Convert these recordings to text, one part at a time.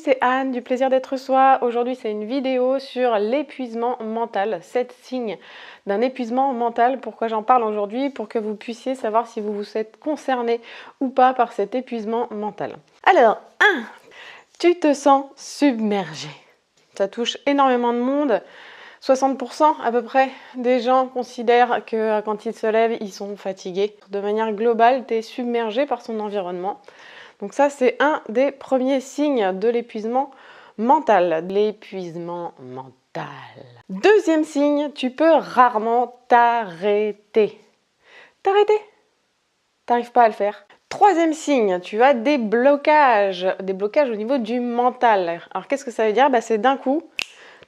c'est Anne du Plaisir d'être soi. Aujourd'hui, c'est une vidéo sur l'épuisement mental, 7 signes d'un épuisement mental. Pourquoi j'en parle aujourd'hui? Pour que vous puissiez savoir si vous vous êtes concerné ou pas par cet épuisement mental. Alors, 1. Tu te sens submergé. Ça touche énormément de monde. 60% à peu près des gens considèrent que quand ils se lèvent, ils sont fatigués. De manière globale, tu es submergé par son environnement. Donc ça, c'est un des premiers signes de l'épuisement mental. L'épuisement mental. Deuxième signe, tu peux rarement t'arrêter. T'arrêter? T'arrives pas à le faire. Troisième signe, tu as des blocages au niveau du mental. Alors qu'est-ce que ça veut dire? C'est d'un coup,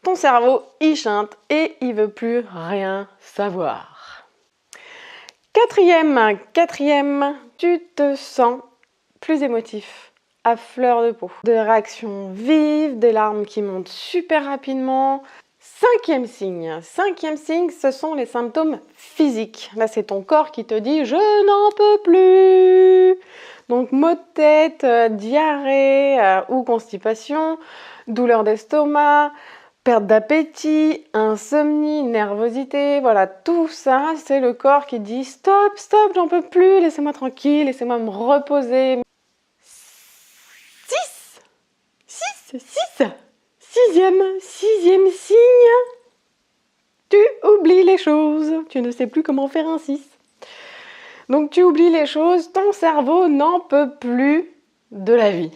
ton cerveau, il chante et il veut plus rien savoir. Quatrième, tu te sens plus émotif, à fleur de peau. Des réactions vives, des larmes qui montent super rapidement. Cinquième signe, ce sont les symptômes physiques. Là, c'est ton corps qui te dit « je n'en peux plus ». Donc, maux de tête, diarrhée ou constipation, douleur d'estomac, perte d'appétit, insomnie, nervosité, voilà, tout ça, c'est le corps qui dit « stop, j'en peux plus, laissez-moi tranquille, laissez-moi me reposer ». Sixième signe, tu oublies les choses, tu ne sais plus comment faire un 6. Donc tu oublies les choses, ton cerveau n'en peut plus de la vie.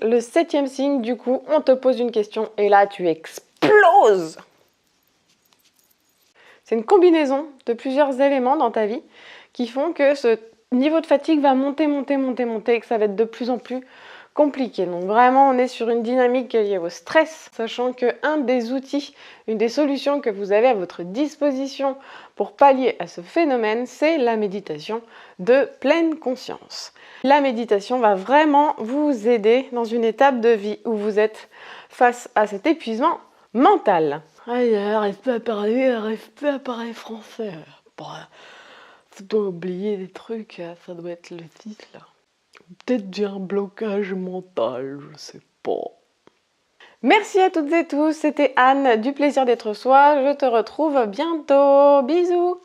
Le septième signe, du coup, on te pose une question et là tu exploses. C'est une combinaison de plusieurs éléments dans ta vie qui font que ce niveau de fatigue va monter et que ça va être de plus en plus compliqué. Donc vraiment, on est sur une dynamique liée au stress, sachant qu'un des outils, une des solutions que vous avez à votre disposition pour pallier à ce phénomène, c'est la méditation de pleine conscience. La méditation va vraiment vous aider dans une étape de vie où vous êtes face à cet épuisement mental. Elle n'arrive pas à parler français. Faut donc oublier des trucs, ça doit être le titre là. Peut-être j'ai un blocage mental, je sais pas. Merci à toutes et tous, c'était Anne du Plaisir d'être soi. Je te retrouve bientôt. Bisous!